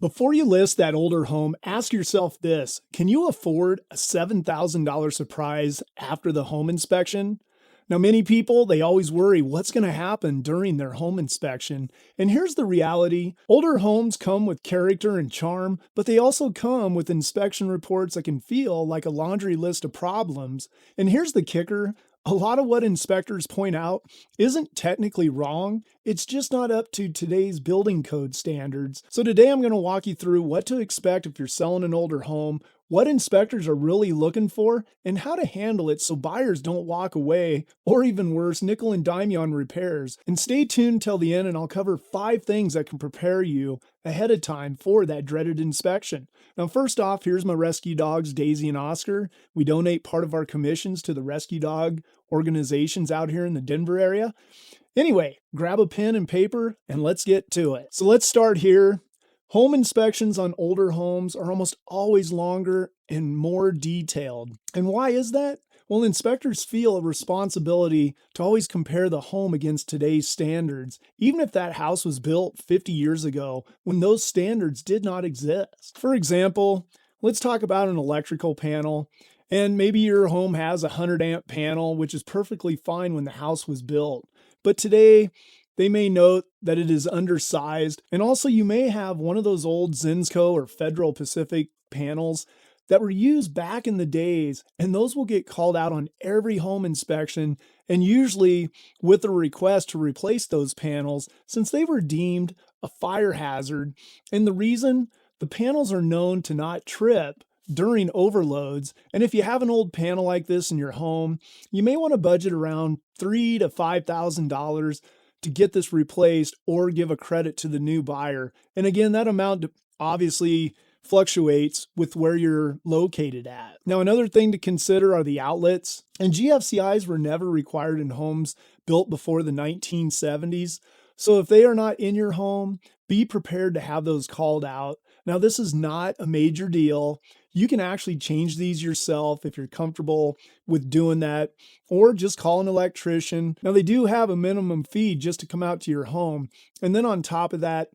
Before you list that older home, ask yourself this: can you afford a $7,000 surprise after the home inspection? Now, many people, they always worry what's going to happen during their home inspection. And here's the reality: older homes come with character and charm, but they also come with inspection reports that can feel like a laundry list of problems. And here's the kicker: a lot of what inspectors point out isn't technically wrong, it's just not up to today's building code standards. So today I'm going to walk you through what to expect if you're selling an older home, what inspectors are really looking for, and how to handle it so buyers don't walk away, or even worse, nickel and dime you on repairs. And stay tuned till the end, and I'll cover 5 things that can prepare you ahead of time for that dreaded inspection. Now, first off, here's my rescue dogs, Daisy and Oscar. We donate part of our commissions to the rescue dog organizations out here in the Denver area. Anyway, grab a pen and paper and let's get to it. So let's start here. Home inspections on older homes are almost always longer and more detailed. And why is that? Well, inspectors feel a responsibility to always compare the home against today's standards, even if that house was built 50 years ago when those standards did not exist. For example, let's talk about an electrical panel. And maybe your home has a 100 amp panel, which is perfectly fine when the house was built. But today, they may note that it is undersized. And also you may have one of those old Zinsco or Federal Pacific panels that were used back in the days, and those will get called out on every home inspection, and usually with a request to replace those panels since they were deemed a fire hazard. And the reason: the panels are known to not trip during overloads. And if you have an old panel like this in your home, you may want to budget around $3,000 to $5,000 to get this replaced or give a credit to the new buyer. And again, that amount obviously fluctuates with where you're located at. Now, another thing to consider are the outlets. And GFCIs were never required in homes built before the 1970s. So if they are not in your home, be prepared to have those called out. Now, this is not a major deal. You can actually change these yourself if you're comfortable with doing that, or just call an electrician. Now, they do have a minimum fee just to come out to your home. And then on top of that,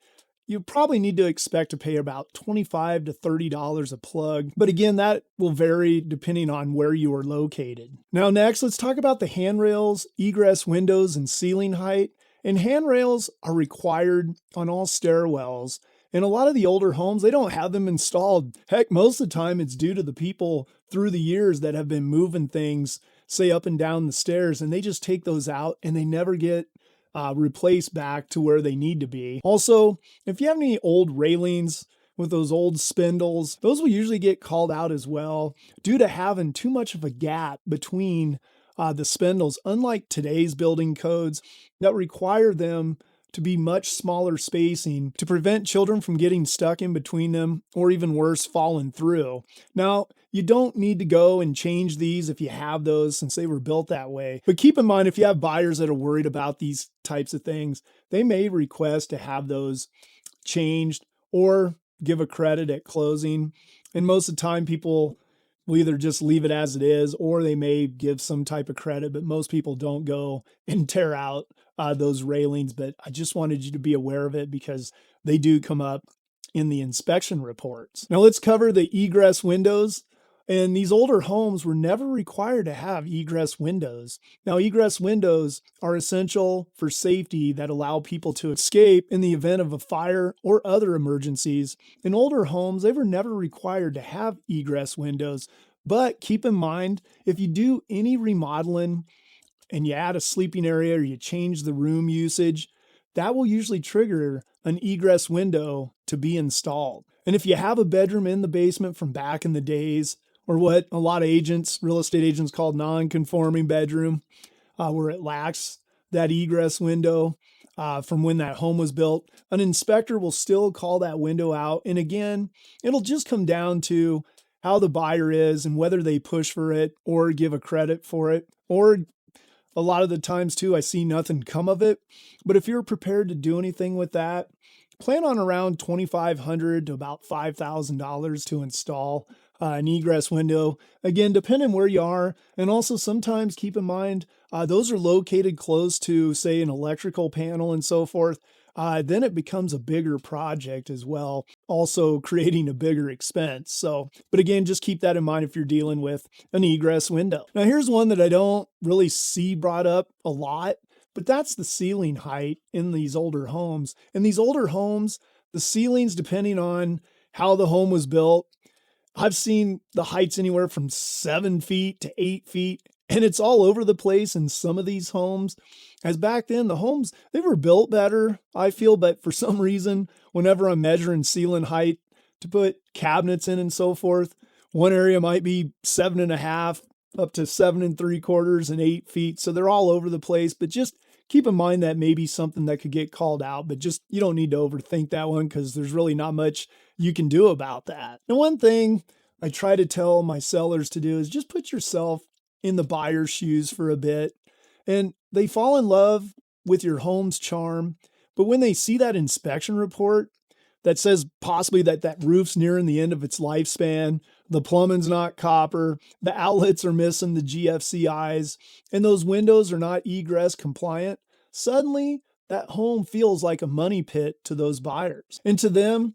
you probably need to expect to pay about $25 to $30 a plug. But again, that will vary depending on where you are located. Now, next, let's talk about the handrails, egress windows, and ceiling height. And handrails are required on all stairwells. In a lot of the older homes, they don't have them installed. Heck, most of the time it's due to the people through the years that have been moving things, say up and down the stairs, and they just take those out and they never get replaced back to where they need to be. Also, if you have any old railings with those old spindles, those will usually get called out as well due to having too much of a gap between the spindles, unlike today's building codes that require them to be much smaller spacing to prevent children from getting stuck in between them, or even worse, falling through. Now, you don't need to go and change these if you have those since they were built that way. But keep in mind, if you have buyers that are worried about these types of things, they may request to have those changed or give a credit at closing. And most of the time, people will either just leave it as it is, or they may give some type of credit, but most people don't go and tear out those railings. But I just wanted you to be aware of it because they do come up in the inspection reports. Now let's cover the egress windows. And these older homes were never required to have egress windows. Now, egress windows are essential for safety that allow people to escape in the event of a fire or other emergencies. In older homes, they were never required to have egress windows. But keep in mind, if you do any remodeling and you add a sleeping area or you change the room usage, that will usually trigger an egress window to be installed. And if you have a bedroom in the basement from back in the days, or what a lot of real estate agents call non-conforming bedroom, where it lacks that egress window from when that home was built, an inspector will still call that window out. And again, it'll just come down to how the buyer is and whether they push for it or give a credit for it. Or a lot of the times too, I see nothing come of it. But if you're prepared to do anything with that, plan on around $2,500 to about $5,000 to install an egress window. Again, depending where you are. And also sometimes keep in mind, those are located close to, say, an electrical panel and so forth. then it becomes a bigger project as well, also creating a bigger expense. So, but again, just keep that in mind if you're dealing with an egress window. Now, here's one that I don't really see brought up a lot, but that's the ceiling height in these older homes. In these older homes, the ceilings, depending on how the home was built, I've seen the heights anywhere from 7 feet to 8 feet, and it's all over the place in some of these homes. As back then, the homes, they were built better, I feel, but for some reason, whenever I'm measuring ceiling height to put cabinets in and so forth, one area might be 7.5 up to 7.75 and 8 feet. So they're all over the place, but just keep in mind that may be something that could get called out, but just, you don't need to overthink that one because there's really not much you can do about that. And one thing I try to tell my sellers to do is just put yourself in the buyer's shoes for a bit. And they fall in love with your home's charm. But when they see that inspection report that says possibly that roof's nearing the end of its lifespan, the plumbing's not copper, the outlets are missing the GFCIs, and those windows are not egress compliant, suddenly that home feels like a money pit to those buyers. And to them,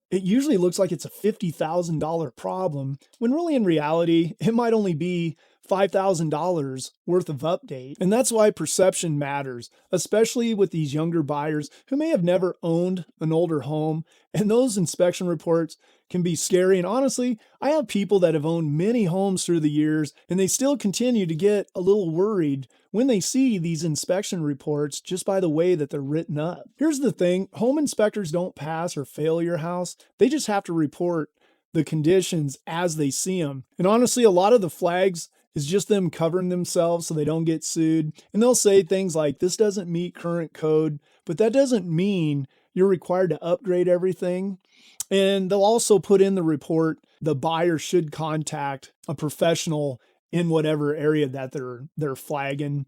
it usually looks like it's a $50,000 problem, when really in reality, it might only be $5,000 worth of update. And that's why perception matters, especially with these younger buyers who may have never owned an older home. And those inspection reports can be scary. And honestly, I have people that have owned many homes through the years, and they still continue to get a little worried when they see these inspection reports just by the way that they're written up. Here's the thing, home inspectors don't pass or fail your house. They just have to report the conditions as they see them. And honestly, a lot of the flags is just them covering themselves so they don't get sued. And they'll say things like, this doesn't meet current code, but that doesn't mean you're required to upgrade everything. And they'll also put in the report, the buyer should contact a professional in whatever area that they're flagging,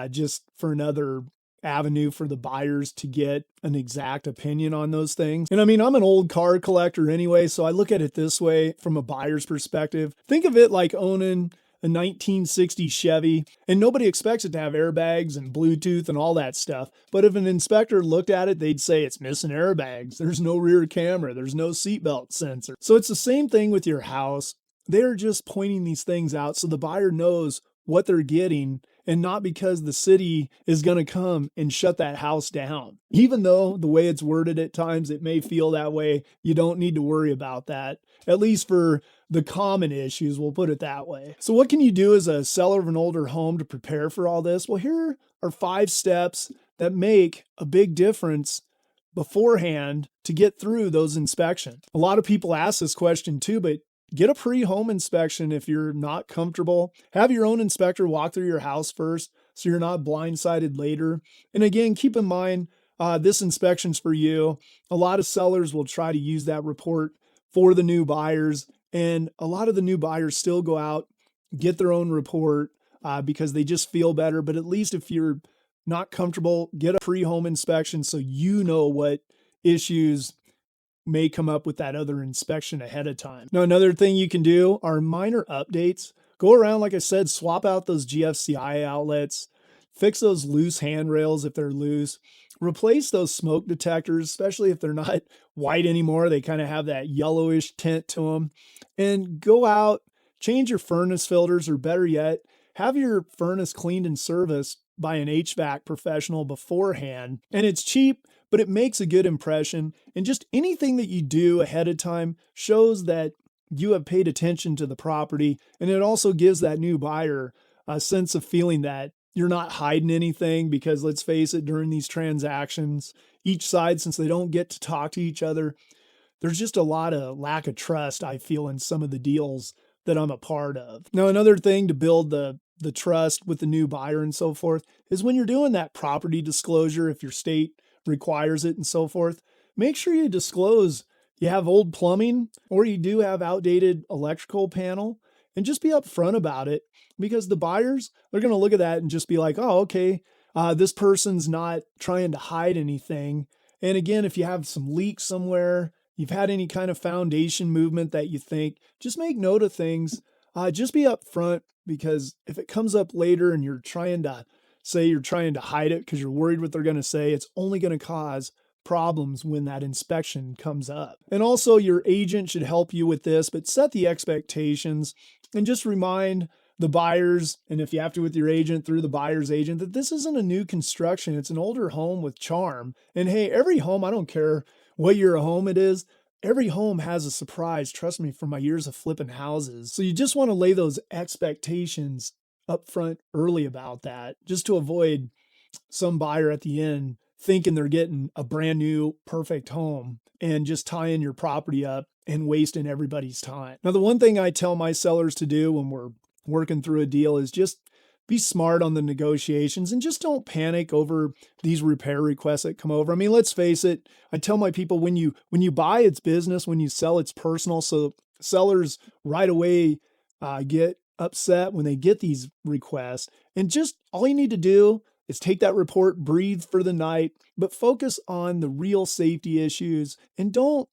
just for another avenue for the buyers to get an exact opinion on those things. And I mean, I'm an old car collector anyway, so I look at it this way from a buyer's perspective. Think of it like owning a 1960 Chevy, and nobody expects it to have airbags and Bluetooth and all that stuff. But if an inspector looked at it, they'd say it's missing airbags. There's no rear camera. There's no seatbelt sensor. So it's the same thing with your house. They're just pointing these things out so the buyer knows what they're getting, and not because the city is going to come and shut that house down. Even though the way it's worded at times, it may feel that way, you don't need to worry about that, at least for the common issues, we'll put it that way. So what can you do as a seller of an older home to prepare for all this? Well, here are 5 steps that make a big difference beforehand to get through those inspections. A lot of people ask this question too, but get a pre-home inspection if you're not comfortable. Have your own inspector walk through your house first so you're not blindsided later. And again, keep in mind, this inspection's for you. A lot of sellers will try to use that report for the new buyers, and a lot of the new buyers still go out, get their own report because they just feel better. But at least if you're not comfortable, get a pre-home inspection so you know what issues may come up with that other inspection ahead of time. Now, another thing you can do are minor updates. Go around, like I said, swap out those GFCI outlets, fix those loose handrails if they're loose, replace those smoke detectors, especially if they're not white anymore. They kind of have that yellowish tint to them. And go out, change your furnace filters, or better yet, have your furnace cleaned and serviced by an HVAC professional beforehand. And it's cheap, but it makes a good impression. And just anything that you do ahead of time shows that you have paid attention to the property. And it also gives that new buyer a sense of feeling that you're not hiding anything, because let's face it, during these transactions, each side, since they don't get to talk to each other, there's just a lot of lack of trust, I feel, in some of the deals that I'm a part of. Now, another thing to build the trust with the new buyer and so forth is when you're doing that property disclosure, if your state requires it and so forth, make sure you disclose you have old plumbing or you do have outdated electrical panel, and just be upfront about it, because the buyers, they're going to look at that and just be like, oh, okay, this person's not trying to hide anything. And again, if you have some leaks somewhere, you've had any kind of foundation movement that you think, just make note of things. Just be upfront, because if it comes up later and you're trying to say you're trying to hide it because you're worried what they're going to say. It's only going to cause problems when that inspection comes up. And also, your agent should help you with this, but set the expectations and just remind the buyers, and if you have to with your agent, through the buyer's agent, that this isn't a new construction. It's an older home with charm. And hey, every home, I don't care what year a home it is, every home has a surprise. Trust me, from my years of flipping houses. So you just want to lay those expectations up front early about that, just to avoid some buyer at the end thinking they're getting a brand new perfect home and just tying your property up and wasting everybody's time. Now, the one thing I tell my sellers to do when we're working through a deal is just be smart on the negotiations and just don't panic over these repair requests that come over. I mean, let's face it. I tell my people, when you buy, it's business. When you sell, it's personal. So sellers right away get upset when they get these requests. And just all you need to do is take that report, breathe for the night, but focus on the real safety issues and don't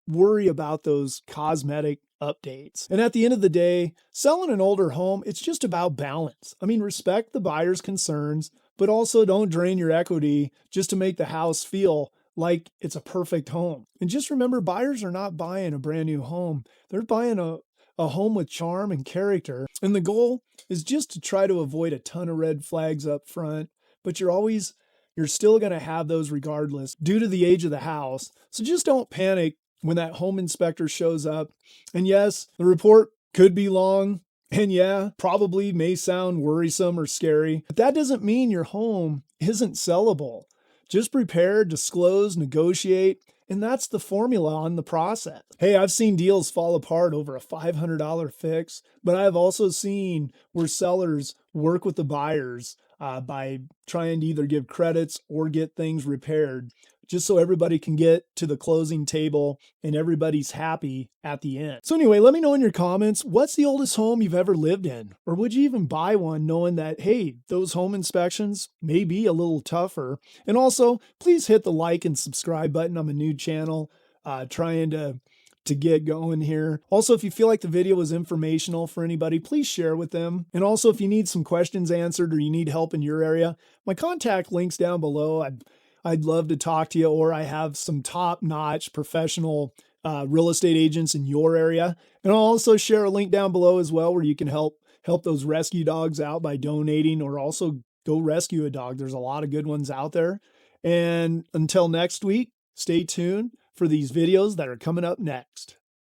worry about those cosmetic updates. And at the end of the day, selling an older home, it's just about balance. I mean, respect the buyer's concerns, but also don't drain your equity just to make the house feel like it's a perfect home. And just remember, buyers are not buying a brand new home. They're buying a home with charm and character. And the goal is just to try to avoid a ton of red flags up front, but you're still going to have those regardless due to the age of the house. So just don't panic when that home inspector shows up. And yes, the report could be long, and yeah, probably may sound worrisome or scary, but that doesn't mean your home isn't sellable. Just prepare, disclose, negotiate, and that's the formula on the process. Hey, I've seen deals fall apart over a $500 fix, but I've also seen where sellers work with the buyers by trying to either give credits or get things repaired, just so everybody can get to the closing table and everybody's happy at the end. So anyway, let me know in your comments, what's the oldest home you've ever lived in? Or would you even buy one knowing that, hey, those home inspections may be a little tougher? And also, please hit the like and subscribe button. I'm a new channel trying to get going here. Also, if you feel like the video was informational for anybody, please share with them. And also, if you need some questions answered or you need help in your area, my contact link's down below. I'd love to talk to you, or I have some top-notch professional real estate agents in your area. And I'll also share a link down below as well where you can help those rescue dogs out by donating, or also go rescue a dog. There's a lot of good ones out there. And until next week, stay tuned for these videos that are coming up next.